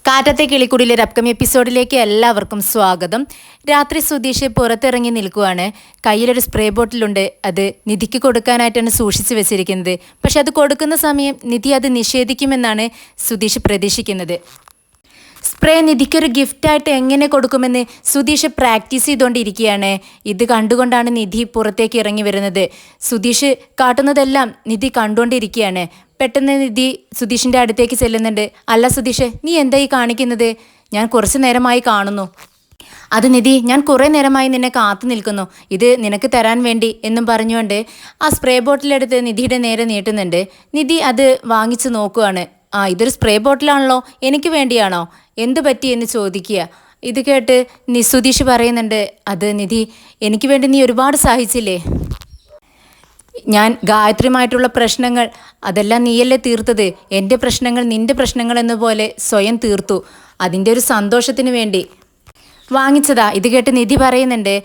കാറ്റത്തെ കിളിക്കുടിയിലെ ഒരു അപ്കമിങ് എപ്പിസോഡിലേക്ക് എല്ലാവർക്കും സ്വാഗതം. രാത്രി സുധീഷ് പുറത്തിറങ്ങി നിൽക്കുവാണ്. കയ്യിലൊരു സ്പ്രേ ബോട്ടിലുണ്ട്. അത് നിധിക്ക് കൊടുക്കാനായിട്ടാണ് സൂക്ഷിച്ചു വെച്ചിരിക്കുന്നത്. പക്ഷെ അത് കൊടുക്കുന്ന സമയം നിധി അത് നിഷേധിക്കുമെന്നാണ് സുധീഷ് പ്രതീക്ഷിക്കുന്നത്. സ്പ്രേ നിധിക്കൊരു ഗിഫ്റ്റായിട്ട് എങ്ങനെ കൊടുക്കുമെന്ന് സുധീഷ് പ്രാക്ടീസ് ചെയ്തുകൊണ്ടിരിക്കുകയാണ്. ഇത് കണ്ടുകൊണ്ടാണ് നിധി പുറത്തേക്ക് ഇറങ്ങി വരുന്നത്. സുധീഷ് കാട്ടുന്നതെല്ലാം നിധി കണ്ടുകൊണ്ടിരിക്കുകയാണ്. പെട്ടെന്ന് നിധി സുധീഷിൻ്റെ അടുത്തേക്ക് ചെല്ലുന്നുണ്ട്. അല്ല സുധീഷ്, നീ എന്തായി കാണിക്കുന്നത്? ഞാൻ കുറച്ച് നേരമായി കാണുന്നു. അത് നിധി, ഞാൻ കുറേ നേരമായി നിന്നെ കാത്തു നിൽക്കുന്നു, ഇത് നിനക്ക് തരാൻ വേണ്ടി എന്നും പറഞ്ഞുകൊണ്ട് ആ സ്പ്രേ ബോട്ടിലെടുത്ത് നിധിയുടെ നേരെ നീട്ടുന്നുണ്ട്. നിധി അത് വാങ്ങിച്ച് നോക്കുകയാണ്. ഇതൊരു സ്പ്രേ ബോട്ടിലാണല്ലോ, എനിക്ക് വേണ്ടിയാണോ, എന്തു പറ്റി എന്ന് ചോദിക്കുക. ഇത് കേട്ട് സുധീഷ് പറയുന്നുണ്ട്, അത് നിധി, എനിക്ക് വേണ്ടി നീ ഒരുപാട് സഹിച്ചില്ലേ. ഞാൻ ഗായത്രിയുമായിട്ടുള്ള പ്രശ്നങ്ങൾ അതെല്ലാം നീയല്ലേ തീർത്തത്. എൻ്റെ പ്രശ്നങ്ങൾ നിൻ്റെ പ്രശ്നങ്ങൾ എന്നപോലെ സ്വയം തീർത്തു. അതിൻ്റെ ഒരു സന്തോഷത്തിന് വേണ്ടി വാങ്ങിച്ചതാ. ഇത് കേട്ട് നിധി പറയുന്നുണ്ട്,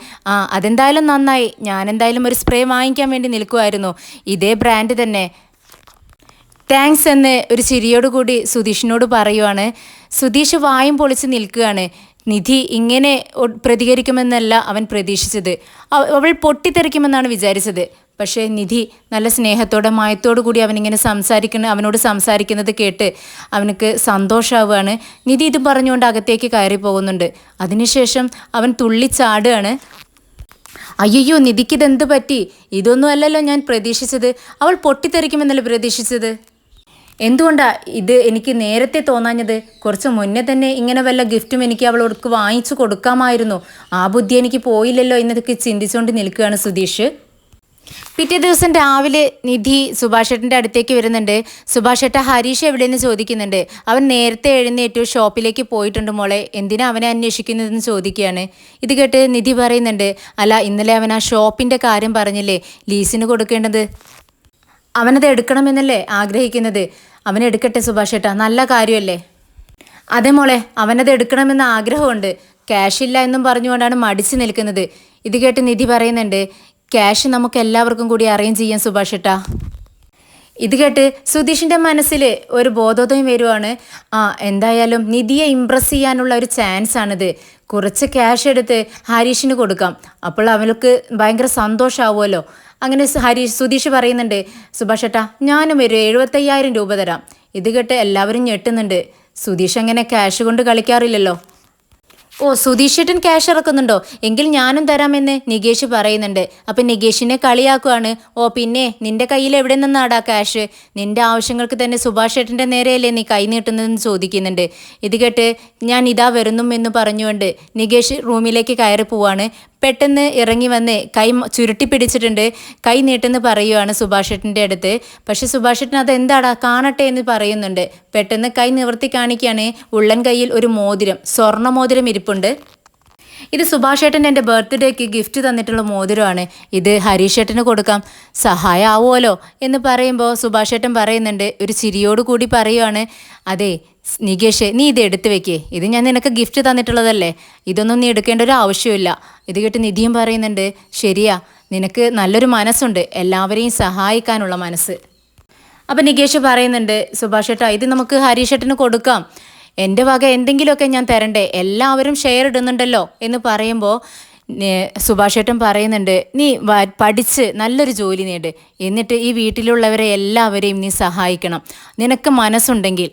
അതെന്തായാലും നന്നായി. ഞാൻ എന്തായാലും ഒരു സ്പ്രേ വാങ്ങിക്കാൻ വേണ്ടി നിൽക്കുമായിരുന്നു, ഇതേ ബ്രാൻഡ് തന്നെ. താങ്ക്സ് എന്ന് ഒരു ചിരിയോടുകൂടി സുധീഷിനോട് പറയുവാണ്. സുധീഷ് വായും പൊളിച്ച് നിൽക്കുകയാണ്. നിധി ഇങ്ങനെ പ്രതികരിക്കുമെന്നല്ല അവൻ പ്രതീക്ഷിച്ചത്. അവൾ പൊട്ടിത്തെറിക്കുമെന്നാണ് വിചാരിച്ചത്. പക്ഷേ നിധി നല്ല സ്നേഹത്തോടെ മായത്തോടു കൂടി അവനോട് സംസാരിക്കുന്നത് കേട്ട് അവനക്ക് സന്തോഷമാവുകയാണ്. നിധി ഇത് പറഞ്ഞുകൊണ്ട് അകത്തേക്ക് കയറി പോകുന്നുണ്ട്. അതിനുശേഷം അവൻ തുള്ളിച്ചാടുകയാണ്. അയ്യോ, നിധിക്കിതെന്ത് പറ്റി? ഇതൊന്നും അല്ലല്ലോ ഞാൻ പ്രതീക്ഷിച്ചത്. അവൾ പൊട്ടിത്തെറിക്കുമെന്നല്ല പ്രതീക്ഷിച്ചത്. എന്തുകൊണ്ടാ ഇത് എനിക്ക് നേരത്തെ തോന്നാഞ്ഞത്? കുറച്ച് മുന്നേ തന്നെ ഇങ്ങനെ വല്ല ഗിഫ്റ്റും എനിക്ക് അവളോട് വാങ്ങിച്ചു കൊടുക്കാമായിരുന്നു. ആ ബുദ്ധി എനിക്ക് പോയില്ലല്ലോ എന്നതൊക്കെ ചിന്തിച്ചുകൊണ്ട് നിൽക്കുകയാണ് സുധീഷ്. പിറ്റേ ദിവസം രാവിലെ നിധി സുഭാഷേട്ടൻ്റെ അടുത്തേക്ക് വരുന്നുണ്ട്. സുഭാഷേട്ട, ഹരീഷ് എവിടെയെന്ന് ചോദിക്കുന്നുണ്ട്. അവൻ നേരത്തെ എഴുന്നേറ്റു, ഷോപ്പിലേക്ക് പോയിട്ടുണ്ട് മോളെ, എന്തിനാ അവനെ അന്വേഷിക്കുന്നതെന്ന് ചോദിക്കുകയാണ്. ഇത് കേട്ട് നിധി പറയുന്നുണ്ട്, അല്ല, ഇന്നലെ അവൻ ആ ഷോപ്പിൻ്റെ കാര്യം പറഞ്ഞില്ലേ, ലീസിന് കൊടുക്കേണ്ടത്, അവനത് എടുക്കണമെന്നല്ലേ ആഗ്രഹിക്കുന്നത്. അവനെടുക്കട്ടെ സുഭാഷേട്ട, നല്ല കാര്യമല്ലേ. അതെ മോളെ, അവനത് എടുക്കണമെന്ന് ആഗ്രഹമുണ്ട്. ക്യാഷ് ഇല്ല എന്നും പറഞ്ഞുകൊണ്ടാണ് മടിച്ചു നിൽക്കുന്നത്. ഇത് കേട്ട് നിധി പറയുന്നുണ്ട്, ക്യാഷ് നമുക്ക് എല്ലാവർക്കും കൂടി അറേഞ്ച് ചെയ്യാം സുഭാഷേട്ട. ഇത് കേട്ട് സുധീഷിൻ്റെ മനസ്സിൽ ഒരു ബോധോദയം വരുവാണ്. എന്തായാലും നിധിയെ ഇംപ്രസ് ചെയ്യാനുള്ള ഒരു ചാൻസ് ആണിത്. കുറച്ച് ക്യാഷ് എടുത്ത് ഹരീഷിന് കൊടുക്കാം, അപ്പോൾ അവൾക്ക് ഭയങ്കര സന്തോഷമാവുമല്ലോ. അങ്ങനെ സുധീഷ് പറയുന്നുണ്ട്, സുഭാഷേട്ട, ഞാനും ഒരു 75,000 രൂപ തരാം. ഇത് കേട്ട് എല്ലാവരും ഞെട്ടുന്നുണ്ട്. സുധീഷ് അങ്ങനെ ക്യാഷ് കൊണ്ട് കളിക്കാറില്ലല്ലോ. സുധീഷ് ചേട്ടൻ ക്യാഷ് ഇറക്കുന്നുണ്ടോ? എങ്കിൽ ഞാനും തരാമെന്ന് നികേഷ് പറയുന്നുണ്ട്. അപ്പം നികേഷിനെ കളിയാക്കുവാണ്. പിന്നെ നിന്റെ കയ്യിൽ എവിടെ നിന്നാടാ ക്യാഷ്? നിന്റെ ആവശ്യങ്ങൾക്ക് തന്നെ സുഭാഷ് ചേട്ടൻ്റെ നേരെയല്ലേ നീ കൈ നീട്ടുന്നതെന്ന് ചോദിക്കുന്നുണ്ട്. ഇത് കേട്ട് ഞാൻ ഇതാ വരുന്നു എന്ന് പറഞ്ഞുകൊണ്ട് നികേഷ് റൂമിലേക്ക് കയറി പോവാണ്. പെട്ടെന്ന് ഇറങ്ങി വന്ന് കൈ ചുരുട്ടി പിടിച്ചിട്ടുണ്ട്. കൈ നീട്ടെന്ന് പറയുവാണ് സുഭാഷേട്ടൻ്റെ അടുത്ത്. പക്ഷെ സുഭാഷേട്ടൻ അതെന്താടാ, കാണട്ടെ എന്ന് പറയുന്നുണ്ട്. പെട്ടെന്ന് കൈ നിവർത്തി കാണിക്കുകയാണ്. ഉള്ളൻ കയ്യിൽ ഒരു മോതിരം, സ്വർണ്ണ മോതിരം ഇരിപ്പുണ്ട്. ഇത് സുഭാഷേട്ടൻ എൻ്റെ ബർത്ത്ഡേക്ക് ഗിഫ്റ്റ് തന്നിട്ടുള്ള മോതിരമാണ്. ഇത് ഹരീഷേട്ടന് കൊടുക്കാം, സഹായം ആവുമല്ലോ എന്ന് പറയുമ്പോൾ സുഭാഷേട്ടൻ പറയുന്നുണ്ട്, ഒരു ചിരിയോടുകൂടി പറയുവാണ്, അതെ നികേഷ്, നീ ഇത് എടുത്തു വെക്കേ, ഇത് ഞാൻ നിനക്ക് ഗിഫ്റ്റ് തന്നിട്ടുള്ളതല്ലേ, ഇതൊന്നും നീ എടുക്കേണ്ട ഒരു ആവശ്യമില്ല. ഇത് കേട്ട് നിധിയും പറയുന്നുണ്ട്, ശരിയാ, നിനക്ക് നല്ലൊരു മനസ്സുണ്ട്, എല്ലാവരെയും സഹായിക്കാനുള്ള മനസ്സ്. അപ്പം നികേഷ് പറയുന്നുണ്ട്, സുഭാഷേട്ടാ, ഇത് നമുക്ക് ഹരീഷേട്ടന് കൊടുക്കാം, എൻ്റെ വക എന്തെങ്കിലുമൊക്കെ ഞാൻ തരണ്ടേ, എല്ലാവരും ഷെയർ ഇടുന്നുണ്ടല്ലോ എന്ന് പറയുമ്പോൾ സുഭാഷേട്ടൻ പറയുന്നുണ്ട്, നീ പഠിച്ച് നല്ലൊരു ജോലി നേട്, എന്നിട്ട് ഈ വീട്ടിലുള്ളവരെ എല്ലാവരെയും നീ സഹായിക്കണം, നിനക്ക് മനസ്സുണ്ടെങ്കിൽ.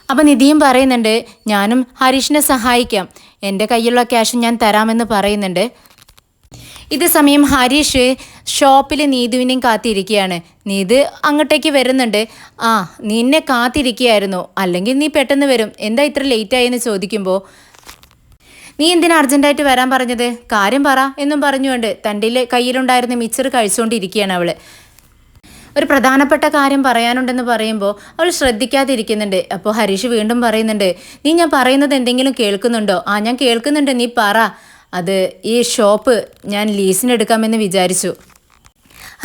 അപ്പം നിധിയും പറയുന്നുണ്ട്, ഞാനും ഹരീഷിനെ സഹായിക്കാം, എൻ്റെ കയ്യിലുള്ള ക്യാഷ് ഞാൻ തരാമെന്ന് പറയുന്നുണ്ട്. ഇതേ സമയം ഹരീഷ് ഷോപ്പിൽ നീതുവിനെയും കാത്തിരിക്കുകയാണ്. നീതു അങ്ങോട്ടേക്ക് വരുന്നുണ്ട്. നിന്നെ കാത്തിരിക്കുകയായിരുന്നു, അല്ലെങ്കിൽ നീ പെട്ടെന്ന് വരും, എന്താ ഇത്ര ലേറ്റായെന്ന് ചോദിക്കുമ്പോൾ, നീ എന്തിനാ അർജൻറ്റായിട്ട് വരാൻ പറഞ്ഞത്, കാര്യം പറ എന്നും പറഞ്ഞുകൊണ്ട് തൻ്റെ കയ്യിലുണ്ടായിരുന്ന മിച്ചർ കഴിച്ചുകൊണ്ടിരിക്കുകയാണ് അവൾ. ഒരു പ്രധാനപ്പെട്ട കാര്യം പറയാനുണ്ടെന്ന് പറയുമ്പോൾ അവൾ ശ്രദ്ധിക്കാതിരിക്കുന്നുണ്ട്. അപ്പോൾ ഹരീഷ് വീണ്ടും പറയുന്നുണ്ട്, നീ ഞാൻ പറയുന്നത് എന്തെങ്കിലും കേൾക്കുന്നുണ്ടോ? ഞാൻ കേൾക്കുന്നുണ്ട്, നീ പറ. അത് ഈ ഷോപ്പ് ഞാൻ ലീസിനെടുക്കാമെന്ന് വിചാരിച്ചു.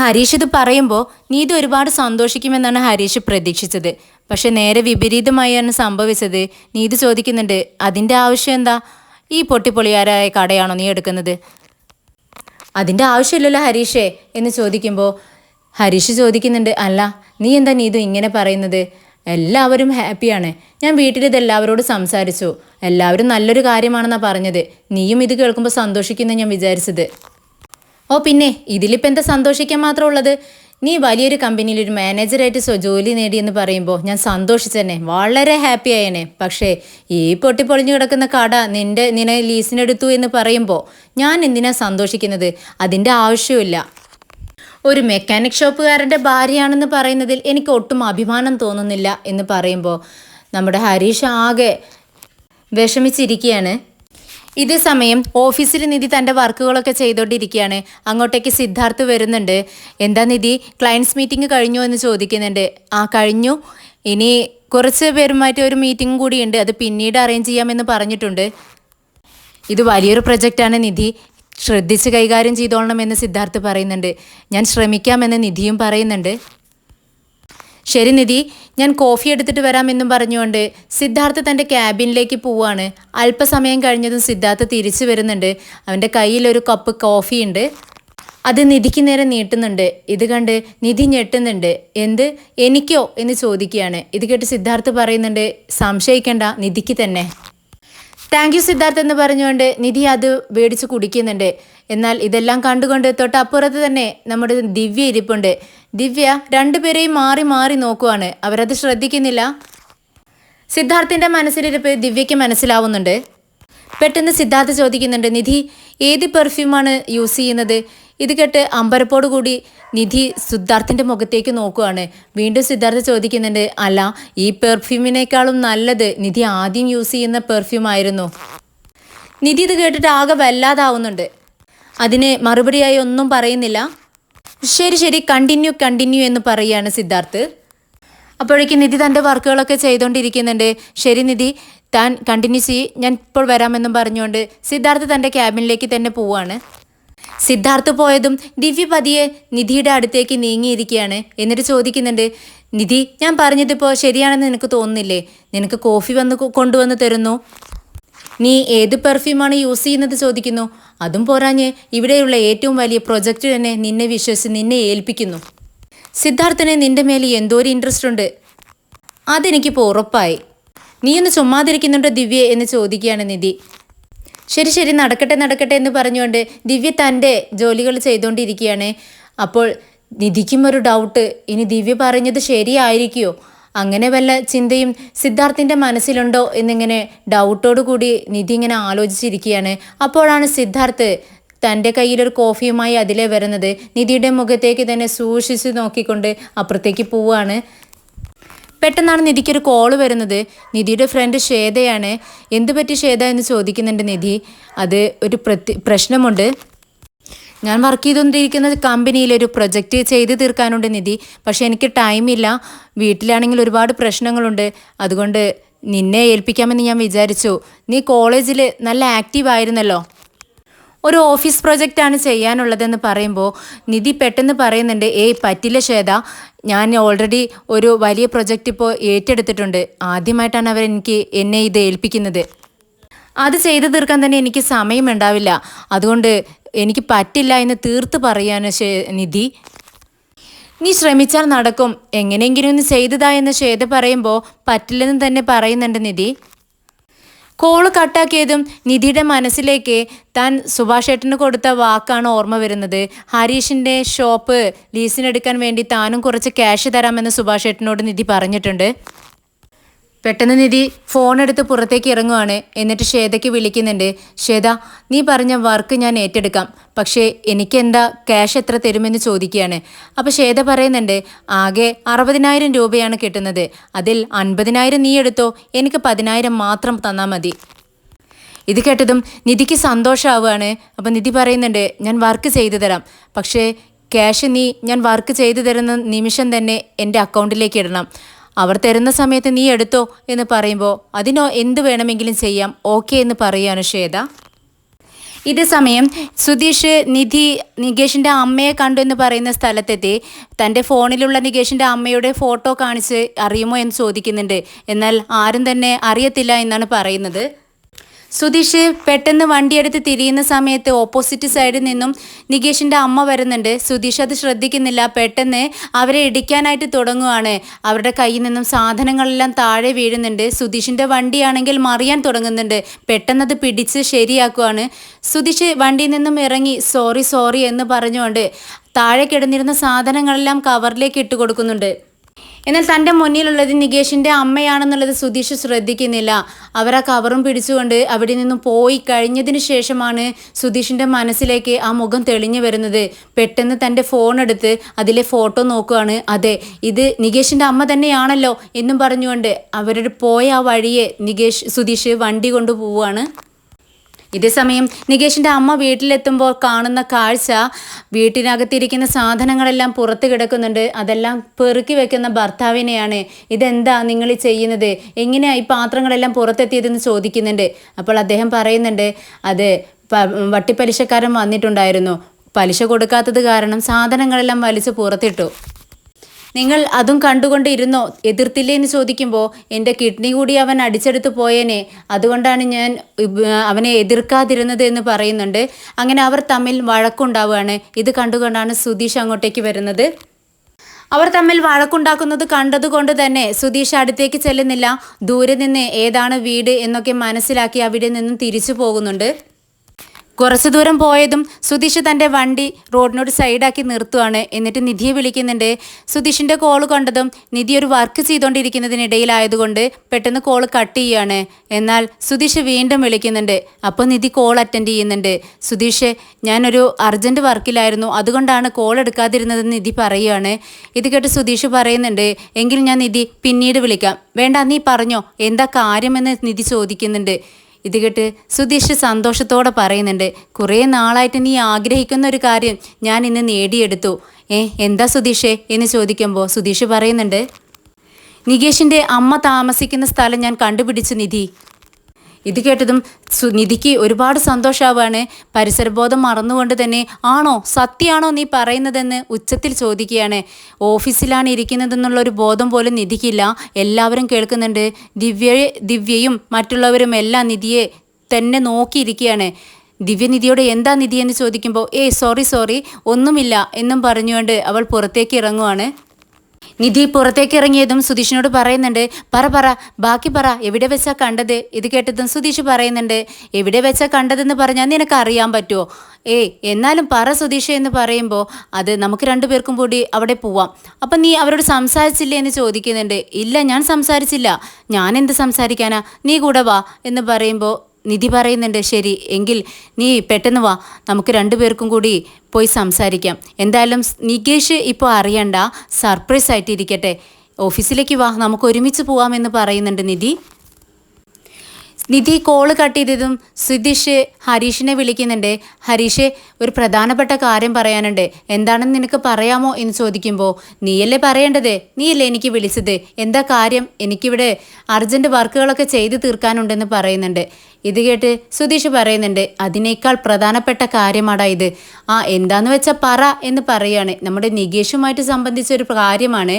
ഹരീഷ് ഇത് പറയുമ്പോൾ നീതു ഒരുപാട് സന്തോഷിക്കുമെന്നാണ് ഹരീഷ് പ്രതീക്ഷിച്ചത്. പക്ഷെ നേരെ വിപരീതമായാണ് സംഭവിച്ചത്. നീതു ചോദിക്കുന്നുണ്ട്, അതിൻ്റെ ആവശ്യം എന്താ? ഈ പൊട്ടിപ്പൊളിയാരായ കടയാണോ നീ എടുക്കുന്നത്? അതിൻ്റെ ആവശ്യമില്ലല്ലോ ഹരീഷേ എന്ന് ചോദിക്കുമ്പോൾ ഹരീഷ് ചോദിക്കുന്നുണ്ട്, അല്ല നീ എന്താ നീതു ഇങ്ങനെ പറയുന്നത്? എല്ലാവരും ഹാപ്പിയാണ്. ഞാൻ വീട്ടിൽ ഇത് എല്ലാവരോടും സംസാരിച്ചു. എല്ലാവരും നല്ലൊരു കാര്യമാണെന്നാണ് പറഞ്ഞത്. നീയും ഇത് കേൾക്കുമ്പോൾ സന്തോഷിക്കുമെന്ന് ഞാൻ വിചാരിച്ചത്. ഓ പിന്നെ ഇതിലിപ്പോൾ എന്താ സന്തോഷിക്കാൻ മാത്രമുള്ളത്? നീ വലിയൊരു കമ്പനിയിൽ ഒരു മാനേജറായിട്ട് ജോലി നേടിയെന്ന് പറയുമ്പോൾ ഞാൻ സന്തോഷിച്ചെന്നെ, വളരെ ഹാപ്പി ആയേനെ. പക്ഷേ ഈ പൊട്ടിപ്പൊളിഞ്ഞു കിടക്കുന്ന കട നിന്നെ ലീസിനെടുത്തു എന്ന് പറയുമ്പോൾ ഞാൻ എന്തിനാ സന്തോഷിക്കുന്നത്? അതിൻ്റെ ആവശ്യമില്ല. ഒരു മെക്കാനിക് ഷോപ്പുകാരൻ്റെ ഭാര്യയാണെന്ന് പറയുന്നതിൽ എനിക്ക് ഒട്ടും അഭിമാനം തോന്നുന്നില്ല എന്ന് പറയുമ്പോൾ നമ്മുടെ ഹരീഷ് ആകെ വിഷമിച്ചിരിക്കുകയാണ്. ഇതേ സമയം ഓഫീസിൽ നിധി തൻ്റെ വർക്കുകളൊക്കെ ചെയ്തുകൊണ്ടിരിക്കുകയാണ്. അങ്ങോട്ടേക്ക് സിദ്ധാർത്ഥ് വരുന്നുണ്ട്. എന്താ നിധി, ക്ലയൻറ്റ്സ് മീറ്റിംഗ് കഴിഞ്ഞോ എന്ന് ചോദിക്കുന്നുണ്ട്. ആ കഴിഞ്ഞു, ഇനി കുറച്ച് പേരുമായിട്ട് ഒരു മീറ്റിംഗ് കൂടിയുണ്ട്, അത് പിന്നീട് അറേഞ്ച് ചെയ്യാമെന്ന് പറഞ്ഞിട്ടുണ്ട്. ഇത് വലിയൊരു പ്രൊജക്റ്റാണ് നിധി, ശ്രദ്ധിച്ച് കൈകാര്യം ചെയ്തോളണമെന്ന് സിദ്ധാർത്ഥ് പറയുന്നുണ്ട്. ഞാൻ ശ്രമിക്കാമെന്ന് നിധിയും പറയുന്നുണ്ട്. ശരി നിധി, ഞാൻ കോഫി എടുത്തിട്ട് വരാമെന്നും പറഞ്ഞുകൊണ്ട് സിദ്ധാർത്ഥ് തൻ്റെ ക്യാബിനിലേക്ക് പോവുകയാണ്. അല്പസമയം കഴിഞ്ഞതും സിദ്ധാർത്ഥ് തിരിച്ചു വരുന്നുണ്ട്. അവൻ്റെ കയ്യിലൊരു കപ്പ് കോഫി ഉണ്ട്. അത് നിധിക്ക് നേരെ നീട്ടുന്നുണ്ട്. ഇത് കണ്ട് നിധി ഞെട്ടുന്നുണ്ട്. എന്ത്, എനിക്കോ എന്ന് ചോദിക്കുകയാണ്. ഇത് കേട്ട് സിദ്ധാർത്ഥ് പറയുന്നുണ്ട്, സംശയിക്കേണ്ട, നിധിക്ക് തന്നെ. താങ്ക് യു സിദ്ധാർത്ഥ് എന്ന് പറഞ്ഞുകൊണ്ട് നിധി അത് മേടിച്ച് കുടിക്കുന്നുണ്ട്. എന്നാൽ ഇതെല്ലാം കണ്ടുകൊണ്ട് തൊട്ടപ്പുറത്ത് തന്നെ നമ്മുടെ ദിവ്യ ഇരിപ്പുണ്ട്. ദിവ്യ രണ്ടുപേരെയും മാറി മാറി നോക്കുവാണ്. അവരത് ശ്രദ്ധിക്കുന്നില്ല. സിദ്ധാർത്ഥിൻ്റെ മനസ്സിലിരിപ്പ് ദിവ്യയ്ക്ക് മനസ്സിലാവുന്നുണ്ട്. പെട്ടെന്ന് സിദ്ധാർത്ഥ് ചോദിക്കുന്നുണ്ട്, നിധി ഏത് പെർഫ്യൂമാണ് യൂസ് ചെയ്യുന്നത്? ഇത് കേട്ട് അമ്പരപ്പോട് കൂടി നിധി സിദ്ധാർത്ഥിൻ്റെ മുഖത്തേക്ക് നോക്കുവാണ്. വീണ്ടും സിദ്ധാർത്ഥ് ചോദിക്കുന്നുണ്ട്, അല്ല, ഈ പെർഫ്യൂമിനേക്കാളും നല്ലത് നിധി ആദ്യം യൂസ് ചെയ്യുന്ന പെർഫ്യൂം ആയിരുന്നു. നിധി ഇത് കേട്ടിട്ട് ആകെ വല്ലാതാവുന്നുണ്ട്. അതിന് മറുപടിയായി ഒന്നും പറയുന്നില്ല. ശരി ശരി, കണ്ടിന്യൂ എന്ന് പറയുകയാണ് സിദ്ധാർത്ഥ്. അപ്പോഴേക്കും നിധി തൻ്റെ വർക്കുകളൊക്കെ ചെയ്തുകൊണ്ടിരിക്കുന്നുണ്ട്. ശരി നിധി, താൻ കണ്ടിന്യൂ ചെയ്യ്, ഞാൻ ഇപ്പോൾ വരാമെന്നും പറഞ്ഞുകൊണ്ട് സിദ്ധാർത്ഥ് തൻ്റെ ക്യാബിനിലേക്ക് തന്നെ പോവുകയാണ്. സിദ്ധാർത്ഥ് പോയതും ദിവ്യ പതിയെ നിധിയുടെ അടുത്തേക്ക് നീങ്ങിയിരിക്കുകയാണ്. എന്നിട്ട് ചോദിക്കുന്നുണ്ട്, നിധി ഞാൻ പറഞ്ഞതിപ്പോൾ ശരിയാണെന്ന് നിനക്ക് തോന്നുന്നില്ലേ? നിനക്ക് കോഫി കൊണ്ടുവന്ന് തരുന്നു, നീ ഏത് പെർഫ്യൂമാണ് യൂസ് ചെയ്യുന്നത് ചോദിക്കുന്നു. അതും പോരാഞ്ഞ് ഇവിടെയുള്ള ഏറ്റവും വലിയ പ്രൊജക്റ്റ് തന്നെ നിന്നെ വിശ്വസിച്ച് നിന്നെ ഏൽപ്പിക്കുന്നു. സിദ്ധാർത്ഥന് നിന്റെ മേലെ എന്തോ ഒരു ഇൻട്രസ്റ്റ് ഉണ്ട്, അതെനിക്കിപ്പോൾ ഉറപ്പായി. നീ ഒന്ന് ചുമ്മാതിരിക്കുന്നുണ്ടോ ദിവ്യ എന്ന് ചോദിക്കുകയാണ് നിധി. ശരി ശരി, നടക്കട്ടെ എന്ന് പറഞ്ഞുകൊണ്ട് ദിവ്യ തൻ്റെ ജോലികൾ ചെയ്തുകൊണ്ടിരിക്കുകയാണ്. അപ്പോൾ നിധിക്കും ഒരു ഡൗട്ട്, ഇനി ദിവ്യ പറഞ്ഞത് ശരിയായിരിക്കുമോ? അങ്ങനെ വല്ല ചിന്തയും സിദ്ധാർത്ഥിൻ്റെ മനസ്സിലുണ്ടോ എന്നിങ്ങനെ ഡൗട്ടോടു കൂടി നിധി ഇങ്ങനെ ആലോചിച്ചിരിക്കുകയാണ്. അപ്പോഴാണ് സിദ്ധാർത്ഥ് തൻ്റെ കയ്യിലൊരു കോഫിയുമായി അതിലേ വരുന്നത്. നിധിയുടെ മുഖത്തേക്ക് തന്നെ സൂക്ഷിച്ച് നോക്കിക്കൊണ്ട് അപ്പുറത്തേക്ക് പോവുകയാണ്. പെട്ടെന്നാണ് നിധിക്കൊരു കോള് വരുന്നത്. നിധിയുടെ ഫ്രണ്ട് ശ്വേതയാണ്. എന്തു പറ്റി ശ്വേത എന്ന് ചോദിക്കുന്നുണ്ട് നിധി. അത് ഒരു പ്രശ്നമുണ്ട്, ഞാൻ വർക്ക് ചെയ്തുകൊണ്ടിരിക്കുന്ന കമ്പനിയിൽ ഒരു പ്രൊജക്റ്റ് ചെയ്ത് തീർക്കാനുണ്ട് നിധി. പക്ഷേ എനിക്ക് ടൈമില്ല, വീട്ടിലാണെങ്കിൽ ഒരുപാട് പ്രശ്നങ്ങളുണ്ട്. അതുകൊണ്ട് നിന്നെ ഏൽപ്പിക്കാമെന്ന് ഞാൻ വിചാരിച്ചു. നീ കോളേജിൽ നല്ല ആക്റ്റീവ് ആയിരുന്നല്ലോ. ഒരു ഓഫീസ് പ്രൊജക്റ്റാണ് ചെയ്യാനുള്ളതെന്ന് പറയുമ്പോൾ നിധി പെട്ടെന്ന് പറയുന്നുണ്ട്, പറ്റില്ല ശ്വേത, ഞാൻ ഓൾറെഡി ഒരു വലിയ പ്രൊജക്റ്റ് ഇപ്പോൾ ഏറ്റെടുത്തിട്ടുണ്ട്. ആദ്യമായിട്ടാണ് എന്നെ ഇത് ഏൽപ്പിക്കുന്നത്. അത് ചെയ്തു തീർക്കാൻ തന്നെ എനിക്ക് സമയമുണ്ടാവില്ല. അതുകൊണ്ട് എനിക്ക് പറ്റില്ല എന്ന് തീർത്ത് പറയാണ് നിധി. നീ ശ്രമിച്ചാൽ നടക്കും, എങ്ങനെയെങ്കിലും ഒന്ന് ചെയ്തതാ എന്ന് ശ്വേത പറയുമ്പോൾ പറ്റില്ലെന്ന് തന്നെ പറയുന്നുണ്ട് നിധി. കോള് കട്ടാക്കിയതും നിധിയുടെ മനസ്സിലേക്ക് താൻ സുഭാഷ് ഏട്ടന് കൊടുത്ത വാക്കാണ് ഓർമ്മ വരുന്നത്. ഹരീഷിൻ്റെ ഷോപ്പ് ലീസിനെടുക്കാൻ വേണ്ടി താനും കുറച്ച് ക്യാഷ് തരാമെന്ന് സുഭാഷ് ഏട്ടനോട് നിധി പറഞ്ഞിട്ടുണ്ട്. പെട്ടെന്ന് നിധി ഫോണെടുത്ത് പുറത്തേക്ക് ഇറങ്ങുവാണ്. എന്നിട്ട് ശ്വേതയ്ക്ക് വിളിക്കുന്നുണ്ട്. ശ്വേത, നീ പറഞ്ഞ വർക്ക് ഞാൻ ഏറ്റെടുക്കാം, പക്ഷേ എനിക്കെന്താ ക്യാഷ് എത്ര തരുമെന്ന് ചോദിക്കുകയാണ്. അപ്പോൾ ശ്വേത പറയുന്നുണ്ട്, ആകെ 60,000 രൂപയാണ് കിട്ടുന്നത്, അതിൽ 50,000 നീ എടുത്തോ, എനിക്ക് 10,000 മാത്രം തന്നാൽ മതി. ഇത് കേട്ടതും നിധിക്ക് സന്തോഷമാവുകയാണ്. അപ്പോൾ നിധി പറയുന്നുണ്ട്, ഞാൻ വർക്ക് ചെയ്തു തരാം, പക്ഷേ ക്യാഷ് ഞാൻ വർക്ക് ചെയ്തു തരുന്ന നിമിഷം തന്നെ എൻ്റെ അക്കൗണ്ടിലേക്ക് ഇടണം. അവർ തരുന്ന സമയത്ത് നീ എടുത്തോ എന്ന് പറയുമ്പോൾ അതിനോ എന്ത് വേണമെങ്കിലും ചെയ്യാം, ഓക്കെ എന്ന് പറയുകയാണ് ശ്വേത. ഇതേ സമയം സുധീഷ് നികേഷിൻ്റെ അമ്മയെ കണ്ടു എന്ന് പറയുന്ന സ്ഥലത്തെത്തി തൻ്റെ ഫോണിലുള്ള നികേഷിൻ്റെ അമ്മയുടെ ഫോട്ടോ കാണിച്ച് അറിയുമോ എന്ന് ചോദിക്കുന്നുണ്ട്. എന്നാൽ ആരും തന്നെ അറിയത്തില്ല എന്നാണ് പറയുന്നത്. സുധീഷ് പെട്ടെന്ന് വണ്ടിയെടുത്ത് തിരിയുന്ന സമയത്ത് ഓപ്പോസിറ്റ് സൈഡിൽ നിന്നും നികേഷിൻ്റെ അമ്മ വരുന്നുണ്ട്. സുധീഷ് അത് ശ്രദ്ധിക്കുന്നില്ല. പെട്ടെന്ന് അവരെ ഇടിക്കാനായിട്ട് തുടങ്ങുവാണ്. അവരുടെ കയ്യിൽ നിന്നും സാധനങ്ങളെല്ലാം താഴെ വീഴുന്നുണ്ട്. സുധീഷിൻ്റെ വണ്ടിയാണെങ്കിൽ മറിയാൻ തുടങ്ങുന്നുണ്ട്. പെട്ടെന്നത് പിടിച്ച് ശരിയാക്കുവാണ്. സുധീഷ് വണ്ടിയിൽ നിന്നും ഇറങ്ങി സോറി സോറി എന്ന് പറഞ്ഞുകൊണ്ട് താഴെ കിടന്നിരുന്ന സാധനങ്ങളെല്ലാം കവറിലേക്ക് ഇട്ട് കൊടുക്കുന്നുണ്ട്. എന്നാൽ തൻ്റെ മുന്നിലുള്ളത് നികേഷിൻ്റെ അമ്മയാണെന്നുള്ളത് സുധീഷ് ശ്രദ്ധിക്കുന്നില്ല. അവർ ആ കവറും പിടിച്ചുകൊണ്ട് അവിടെ നിന്നും പോയി കഴിഞ്ഞതിന് ശേഷമാണ് സുധീഷിൻ്റെ മനസ്സിലേക്ക് ആ മുഖം തെളിഞ്ഞു വരുന്നത്. പെട്ടെന്ന് തൻ്റെ ഫോൺ എടുത്ത് അതിലെ ഫോട്ടോ നോക്കുകയാണ്. അതെ, ഇത് നികേഷിൻ്റെ അമ്മ തന്നെയാണല്ലോ എന്നും പറഞ്ഞുകൊണ്ട് അവരുടെ പോയ ആ വഴിയെ സുധീഷ് വണ്ടി കൊണ്ടു പോവുകയാണ്. ഇതേസമയം നികേഷിൻ്റെ അമ്മ വീട്ടിലെത്തുമ്പോൾ കാണുന്ന കാഴ്ച, വീട്ടിനകത്തിരിക്കുന്ന സാധനങ്ങളെല്ലാം പുറത്ത് കിടക്കുന്നുണ്ട്. അതെല്ലാം പെറുക്കി വെക്കുന്ന ഭർത്താവിനെയാണ്. ഇതെന്താ നിങ്ങൾ ചെയ്യുന്നത്, എങ്ങനെയാണ് ഈ പാത്രങ്ങളെല്ലാം പുറത്തെത്തിയതെന്ന് ചോദിക്കുന്നുണ്ട്. അപ്പോൾ അദ്ദേഹം പറയുന്നുണ്ട്, അത് വട്ടിപ്പലിശക്കാരൻ വന്നിട്ടുണ്ടായിരുന്നു, പലിശ കൊടുക്കാത്തത് കാരണം സാധനങ്ങളെല്ലാം വലിച്ച് പുറത്തിട്ടു. നിങ്ങൾ അതും കണ്ടുകൊണ്ടിരുന്നോ, എതിർത്തില്ലേ എന്ന് ചോദിക്കുമ്പോൾ എൻ്റെ കിഡ്നി കൂടി അവൻ അടിച്ചെടുത്ത് പോയേനെ, അതുകൊണ്ടാണ് ഞാൻ അവനെ എതിർക്കാതിരുന്നത് എന്ന് പറയുന്നുണ്ട്. അങ്ങനെ അവർ തമ്മിൽ വഴക്കുണ്ടാവുകയാണ്. ഇത് കണ്ടുകൊണ്ടാണ് സുധീഷ് അങ്ങോട്ടേക്ക് വരുന്നത്. അവർ തമ്മിൽ വഴക്കുണ്ടാക്കുന്നത് കണ്ടതുകൊണ്ട് തന്നെ സുധീഷ് അടുത്തേക്ക് ചെല്ലുന്നില്ല. ദൂരെ നിന്ന് ഏതാണ് വീട് എന്നൊക്കെ മനസ്സിലാക്കി അവിടെ നിന്നും തിരിച്ചു പോകുന്നുണ്ട്. കുറച്ചു ദൂരം പോയതും സുധീഷ് തൻ്റെ വണ്ടി റോഡിനോട് സൈഡാക്കി നിർത്തുവാണ്. എന്നിട്ട് നിധിയെ വിളിക്കുന്നുണ്ട്. സുധീഷിൻ്റെ കോള് കണ്ടതും നിധി ഒരു വർക്ക് ചെയ്തുകൊണ്ടിരിക്കുന്നതിനിടയിലായതുകൊണ്ട് പെട്ടെന്ന് കോള് കട്ട് ചെയ്യുകയാണ്. എന്നാൽ സുധീഷ് വീണ്ടും വിളിക്കുന്നുണ്ട്. അപ്പോൾ നിധി കോൾ അറ്റൻഡ് ചെയ്യുന്നുണ്ട്. സുധീഷ്, ഞാനൊരു അർജൻറ്റ് വർക്കിലായിരുന്നു, അതുകൊണ്ടാണ് കോൾ എടുക്കാതിരുന്നതെന്ന് നിധി പറയുകയാണ്. ഇത് കേട്ട് സുധീഷ് പറയുന്നുണ്ട്, എങ്കിൽ ഞാൻ നിധി പിന്നീട് വിളിക്കാം. വേണ്ട, നീ പറഞ്ഞോ, എന്താ കാര്യമെന്ന് നിധി ചോദിക്കുന്നുണ്ട്. ഇത് കേട്ട് സുധീഷ് സന്തോഷത്തോടെ പറയുന്നുണ്ട്, കുറേ നാളായിട്ട് നീ ആഗ്രഹിക്കുന്ന ഒരു കാര്യം ഞാൻ ഇന്ന് നേടിയെടുത്തു. എന്താ സുധീഷേ എന്ന് ചോദിക്കുമ്പോൾ സുധീഷ് പറയുന്നുണ്ട്, നികേഷിൻ്റെ അമ്മ താമസിക്കുന്ന സ്ഥലം ഞാൻ കണ്ടുപിടിച്ചു നിധി. ഇത് കേട്ടതും നിധിക്ക് ഒരുപാട് സന്തോഷമാവാണ്. പരിസരബോധം മറന്നുകൊണ്ട് തന്നെ, ആണോ, സത്യമാണോ നീ പറയുന്നതെന്ന് ഉച്ചത്തിൽ ചോദിക്കുകയാണ്. ഓഫീസിലാണ് ഇരിക്കുന്നതെന്നുള്ളൊരു ബോധം പോലും നിധിക്കില്ല. എല്ലാവരും കേൾക്കുന്നുണ്ട്. ദിവ്യയും മറ്റുള്ളവരും എല്ലാം നിധിയെ തന്നെ നോക്കിയിരിക്കുകയാണ്. ദിവ്യ നിധിയോട് എന്താ നിധി എന്ന് ചോദിക്കുമ്പോൾ സോറി ഒന്നുമില്ല എന്നും പറഞ്ഞുകൊണ്ട് അവൾ പുറത്തേക്ക് ഇറങ്ങുവാണ്. നിധി പുറത്തേക്ക് ഇറങ്ങിയതും സുധീഷിനോട് പറയുന്നുണ്ട്, പറ ബാക്കി പറ, എവിടെ വെച്ചാ കണ്ടത്. ഇത് കേട്ടതും സുധീഷ് പറയുന്നുണ്ട്, എവിടെ വെച്ചാ കണ്ടതെന്ന് പറഞ്ഞാൽ നിനക്ക് അറിയാൻ പറ്റുമോ? എന്നാലും പറ സുധീഷ് എന്ന് പറയുമ്പോൾ, അത് നമുക്ക് രണ്ടുപേർക്കും കൂടി അവിടെ പോവാം. അപ്പം നീ അവരോട് സംസാരിച്ചില്ലേ എന്ന് ചോദിക്കുന്നുണ്ട്. ഇല്ല, ഞാൻ സംസാരിച്ചില്ല. ഞാൻ എന്ത് സംസാരിക്കാനാ, നീ കൂടെ വാ എന്ന് പറയുമ്പോൾ നിധി പറയുന്നുണ്ട്, ശരി എങ്കിൽ നീ പെട്ടെന്ന് വാ, നമുക്ക് രണ്ടുപേർക്കും കൂടി പോയി സംസാരിക്കാം. എന്തായാലും നികേഷ് ഇപ്പോൾ അറിയണ്ട, സർപ്രൈസ് ആയിട്ടിരിക്കട്ടെ, ഓഫീസിലേക്ക് വാ, നമുക്ക് ഒരുമിച്ച് പോവാമെന്ന് പറയുന്നുണ്ട് നിധി. നിധി കോള് കട്ട് ചെയ്തതും സുധീഷ് ഹരീഷിനെ വിളിക്കുന്നുണ്ട്. ഹരീഷ്, ഒരു പ്രധാനപ്പെട്ട കാര്യം പറയാനുണ്ട്, എന്താണെന്ന് നിനക്ക് പറയാമോ എന്ന് ചോദിക്കുമ്പോൾ, നീയല്ലേ പറയേണ്ടത്, നീയല്ലേ എനിക്ക് വിളിച്ചത്, എന്താ കാര്യം, എനിക്കിവിടെ അർജൻറ്റ് വർക്കുകളൊക്കെ ചെയ്ത് തീർക്കാനുണ്ടെന്ന് പറയുന്നുണ്ട്. ഇത് കേട്ട് സുധീഷ് പറയുന്നുണ്ട്, അതിനേക്കാൾ പ്രധാനപ്പെട്ട കാര്യമാടാ ഇത്. എന്താന്ന് വെച്ചാൽ പറ എന്ന് പറയുകയാണ്. നമ്മുടെ നികേഷുമായിട്ട് സംബന്ധിച്ചൊരു കാര്യമാണ്.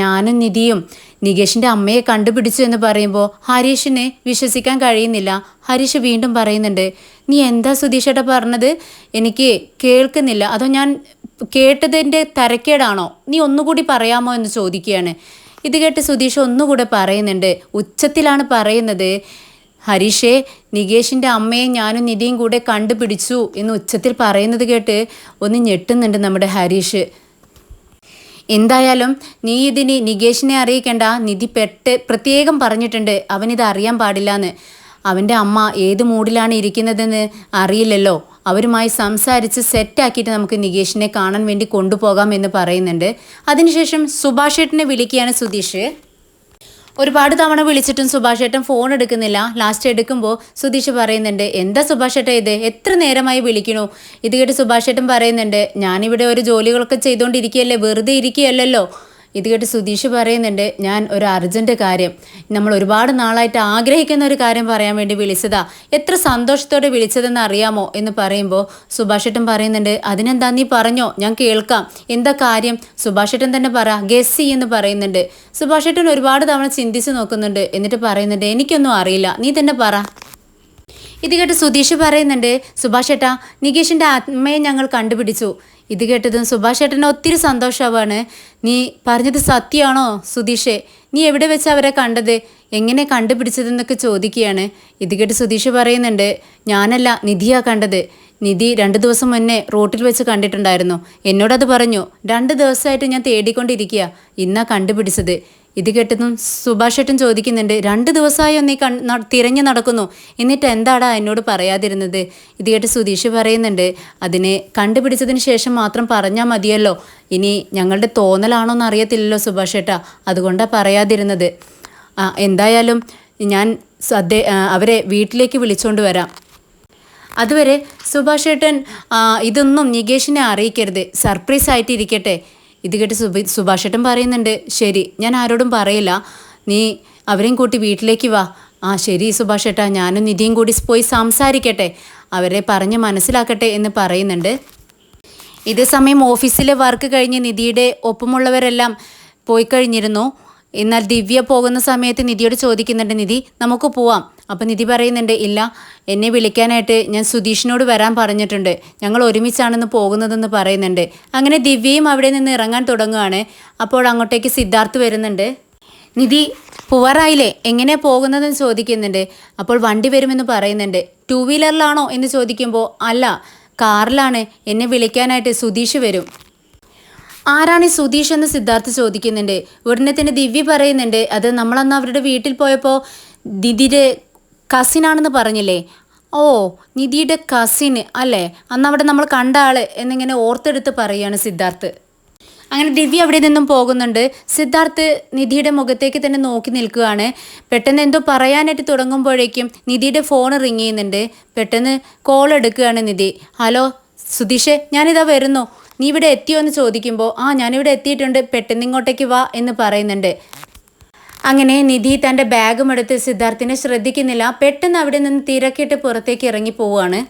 ഞാനും നിധിയും നികേഷിൻ്റെ അമ്മയെ കണ്ടുപിടിച്ചു എന്ന് പറയുമ്പോൾ ഹരീഷിന് വിശ്വസിക്കാൻ കഴിയുന്നില്ല. ഹരീഷ് വീണ്ടും പറയുന്നുണ്ട്, നീ എന്താ സുധീഷേട്ടാ പറഞ്ഞത്, എനിക്ക് കേൾക്കുന്നില്ല, അതോ ഞാൻ കേട്ടതിൻ്റെ തരക്കേടാണോ, നീ ഒന്നുകൂടി പറയാമോ എന്ന് ചോദിക്കുകയാണ്. ഇത് കേട്ട് സുധീഷ് ഒന്നുകൂടെ പറയുന്നുണ്ട്, ഉച്ചത്തിലാണ് പറയുന്നത്, ഹരീഷേ, നികേഷിൻ്റെ അമ്മയെ ഞാനും നിധിയും കൂടെ കണ്ടുപിടിച്ചു എന്ന് ഉച്ചത്തിൽ പറയുന്നത് കേട്ട് ഒന്ന് ഞെട്ടുന്നുണ്ട് നമ്മുടെ ഹരീഷ്. എന്തായാലും നീ ഇതിന് നികേഷിനെ അറിയിക്കേണ്ട, നിധി പ്രത്യേകം പറഞ്ഞിട്ടുണ്ട് അവനിത് അറിയാൻ പാടില്ല എന്ന്. അവൻ്റെ അമ്മ ഏത് മൂഡിലാണ് ഇരിക്കുന്നതെന്ന് അറിയില്ലല്ലോ, അവരുമായി സംസാരിച്ച് സെറ്റാക്കിയിട്ട് നമുക്ക് നികേഷിനെ കാണാൻ വേണ്ടി കൊണ്ടുപോകാം എന്ന് പറയുന്നുണ്ട്. അതിനുശേഷം സുഭാഷ് ഏട്ടനെ വിളിക്കുകയാണ് സുധീഷ്. ഒരുപാട് തവണ വിളിച്ചിട്ടും സുഭാഷ് ഏട്ടൻ ഫോൺ എടുക്കുന്നില്ല. ലാസ്റ്റ് എടുക്കുമ്പോൾ സുധീഷ് പറയുന്നുണ്ട്, എന്താ സുഭാഷ് ഏട്ടൻ ഇത്, എത്ര നേരമായി വിളിക്കണു. ഇത് കേട്ട് സുഭാഷ് ഏട്ടൻ പറയുന്നുണ്ട്, ഞാനിവിടെ ഒരു ജോലികളൊക്കെ ചെയ്തുകൊണ്ടിരിക്കുകയല്ലേ, വെറുതെ ഇരിക്കുകയല്ലല്ലോ. ഇത് കേട്ട് സുധീഷ് പറയുന്നുണ്ട്, ഞാൻ ഒരു അർജൻറ്റ് കാര്യം, നമ്മൾ ഒരുപാട് നാളായിട്ട് ആഗ്രഹിക്കുന്ന ഒരു കാര്യം പറയാൻ വേണ്ടി വിളിച്ചതാ, എത്ര സന്തോഷത്തോടെ വിളിച്ചതെന്ന് അറിയാമോ എന്ന് പറയുമ്പോൾ സുഭാഷേട്ടൻ പറയുന്നുണ്ട്, അതിനെന്താ നീ പറഞ്ഞോ, ഞാൻ കേൾക്കാം, എന്താ കാര്യം, സുഭാഷേട്ടൻ തന്നെ പറ, ഗസ് എന്ന് പറയുന്നുണ്ട്. സുഭാഷേട്ടൻ ഒരുപാട് തവണ ചിന്തിച്ച് നോക്കുന്നുണ്ട്. എന്നിട്ട് പറയുന്നുണ്ട്, എനിക്കൊന്നും അറിയില്ല, നീ തന്നെ പറ. ഇത് കേട്ട് സുധീഷ് പറയുന്നുണ്ട്, സുഭാഷ് ഏട്ടാ, നികേഷിൻ്റെ ആത്മയെ ഞങ്ങൾ കണ്ടുപിടിച്ചു. ഇത് കേട്ടതും സുഭാഷ് ഏട്ടന് ഒത്തിരി സന്തോഷമാവാണ്. നീ പറഞ്ഞത് സത്യമാണോ സുധീഷേ? നീ എവിടെ വെച്ച് അവരെ കണ്ടത്, എങ്ങനെ കണ്ടുപിടിച്ചതെന്നൊക്കെ ചോദിക്കുകയാണ്. ഇത് കേട്ട് സുധീഷ് പറയുന്നുണ്ട്, ഞാനല്ല, നിധിയാണ് കണ്ടത്. നിധി 2 ദിവസം മുന്നേ റോട്ടിൽ വെച്ച് കണ്ടിട്ടുണ്ടായിരുന്നു. എന്നോടത് പറഞ്ഞു. 2 ദിവസമായിട്ട് ഞാൻ തേടിക്കൊണ്ടിരിക്കുക, ഇന്നാ കണ്ടുപിടിച്ചത്. ഇത് കേട്ടതും സുഭാഷ് ഏട്ടൻ ചോദിക്കുന്നുണ്ട്, 2 ദിവസമായോ നീ തിരഞ്ഞു നടക്കുന്നു, എന്നിട്ട് എന്താടാ എന്നോട് പറയാതിരുന്നത്? ഇത് കേട്ട് സുധീഷ് പറയുന്നുണ്ട്, അതിനെ കണ്ടുപിടിച്ചതിന് ശേഷം മാത്രം പറഞ്ഞാൽ മതിയല്ലോ. ഇനി ഞങ്ങളുടെ തോന്നലാണോന്ന് അറിയത്തില്ലല്ലോ സുഭാഷ് ഏട്ടാ, അതുകൊണ്ടാണ് പറയാതിരുന്നത്. എന്തായാലും ഞാൻ അവരെ വീട്ടിലേക്ക് വിളിച്ചുകൊണ്ട് വരാം. അതുവരെ സുഭാഷ് ഏട്ടൻ ഇതൊന്നും നികേഷിനെ അറിയിക്കരുത്, സർപ്രൈസ് ആയിട്ട് ഇരിക്കട്ടെ. ഇത് കേട്ട് സുഭാഷ് ഏട്ടൻ പറയുന്നുണ്ട്, ശരി, ഞാൻ ആരോടും പറയില്ല, നീ അവരെയും കൂട്ടി വീട്ടിലേക്ക് വാ. ശരി സുഭാഷ് ഏട്ടാ, ഞാനും നിധിയും കൂടി പോയി സംസാരിക്കട്ടെ, അവരെ പറഞ്ഞ് മനസ്സിലാക്കട്ടെ എന്ന് പറയുന്നുണ്ട്. ഇതേ സമയം ഓഫീസിലെ വർക്ക് കഴിഞ്ഞ് നിധിയുടെ ഒപ്പമുള്ളവരെല്ലാം പോയി കഴിഞ്ഞിരുന്നു. എന്നാൽ ദിവ്യ പോകുന്ന സമയത്ത് നിധിയോട് ചോദിക്കുന്നുണ്ട്, നിധി നമുക്ക് പോവാം? അപ്പം നിധി പറയുന്നുണ്ട്, ഇല്ല, എന്നെ വിളിക്കാനായിട്ട് ഞാൻ സുധീഷിനോട് വരാൻ പറഞ്ഞിട്ടുണ്ട്, ഞങ്ങൾ ഒരുമിച്ചാണെന്ന് പോകുന്നതെന്ന് പറയുന്നുണ്ട്. അങ്ങനെ ദിവ്യയും അവിടെ നിന്ന് ഇറങ്ങാൻ തുടങ്ങുകയാണ്. അപ്പോൾ അങ്ങോട്ടേക്ക് സിദ്ധാർത്ഥ് വരുന്നുണ്ട്. നിധി പോവാറായില്ലേ, എങ്ങനെയാണ് പോകുന്നതെന്ന് ചോദിക്കുന്നുണ്ട്. അപ്പോൾ വണ്ടി വരുമെന്ന് പറയുന്നുണ്ട്. 2 വീലറിലാണോ എന്ന് ചോദിക്കുമ്പോൾ, അല്ല, കാറിലാണ്, എന്നെ വിളിക്കാനായിട്ട് സുധീഷ് വരും. ആരാണ് ഈ സുധീഷ് എന്ന് സിദ്ധാർത്ഥ് ചോദിക്കുന്നുണ്ട്. ഉടനെ തന്നെ ദിവ്യ പറയുന്നുണ്ട്, അത് നമ്മളന്ന് അവരുടെ വീട്ടിൽ പോയപ്പോൾ നിധിയുടെ കസിനാണെന്ന് പറഞ്ഞില്ലേ? ഓ, നിധിയുടെ കസിന് അല്ലേ, അന്ന് അവിടെ നമ്മൾ കണ്ട ആള് എന്നിങ്ങനെ ഓർത്തെടുത്ത് പറയുകയാണ് സിദ്ധാർത്ഥ്. അങ്ങനെ ദിവ്യ അവിടെ നിന്നും പോകുന്നുണ്ട്. സിദ്ധാർത്ഥ് നിധിയുടെ മുഖത്തേക്ക് തന്നെ നോക്കി നിൽക്കുകയാണ്. പെട്ടെന്ന് എന്തോ പറയാനായിട്ട് തുടങ്ങുമ്പോഴേക്കും നിധിയുടെ ഫോൺ റിങ് ചെയ്യുന്നുണ്ട്. പെട്ടെന്ന് കോൾ എടുക്കുകയാണ് നിധി. ഹലോ സുധീഷേ, ഞാനിതാ വരുന്നു, നീ ഇവിടെ എത്തിയോ എന്ന് ചോദിക്കുമ്പോൾ, ഞാനിവിടെ എത്തിയിട്ടുണ്ട്, പെട്ടെന്ന് ഇങ്ങോട്ടേക്ക് വാ എന്ന് പറയുന്നുണ്ട്. അങ്ങനെ നിധി തൻ്റെ ബാഗും എടുത്ത് സിദ്ധാർത്ഥിനെ ശ്രദ്ധിക്കുന്നില്ല. പെട്ടെന്ന് അവിടെ നിന്ന് തിരക്കിട്ട് പുറത്തേക്ക് ഇറങ്ങി പോവുകയാണ്.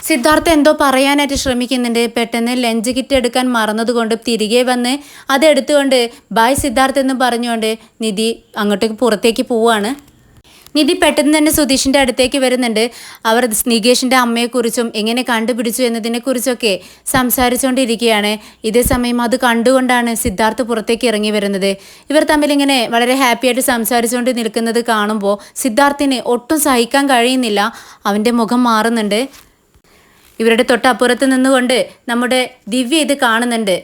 സിദ്ധാർത്ഥ എന്തോ പറയാനായിട്ട് ശ്രമിക്കുന്നുണ്ട്. പെട്ടെന്ന് ലഞ്ച് കിറ്റ് എടുക്കാൻ മറന്നതുകൊണ്ട് തിരികെ വന്ന് അതെടുത്തുകൊണ്ട് ബായ് സിദ്ധാർത്ഥ് എന്ന് പറഞ്ഞുകൊണ്ട് നിധി അങ്ങോട്ടേക്ക് പുറത്തേക്ക് പോവുകയാണ്. നിധി പെട്ടെന്ന് തന്നെ സുധീഷിൻ്റെ അടുത്തേക്ക് വരുന്നുണ്ട്. അവർ നികേഷിൻ്റെ അമ്മയെക്കുറിച്ചും എങ്ങനെ കണ്ടുപിടിച്ചു എന്നതിനെക്കുറിച്ചൊക്കെ സംസാരിച്ചുകൊണ്ടിരിക്കുകയാണ്. ഇതേ സമയം അത് കണ്ടുകൊണ്ടാണ് സിദ്ധാർത്ഥ് പുറത്തേക്ക് ഇറങ്ങി വരുന്നത്. ഇവർ തമ്മിൽ ഇങ്ങനെ വളരെ ഹാപ്പിയായിട്ട് സംസാരിച്ചുകൊണ്ട് നിൽക്കുന്നത് കാണുമ്പോൾ സിദ്ധാർത്ഥിന് ഒട്ടും സഹിക്കാൻ കഴിയുന്നില്ല. അവൻ്റെ മുഖം മാറുന്നുണ്ട്. ഇവരുടെ തൊട്ടപ്പുറത്ത് നിന്നുകൊണ്ട് നമ്മുടെ ദിവ്യ ഇത് കാണുന്നുണ്ട്.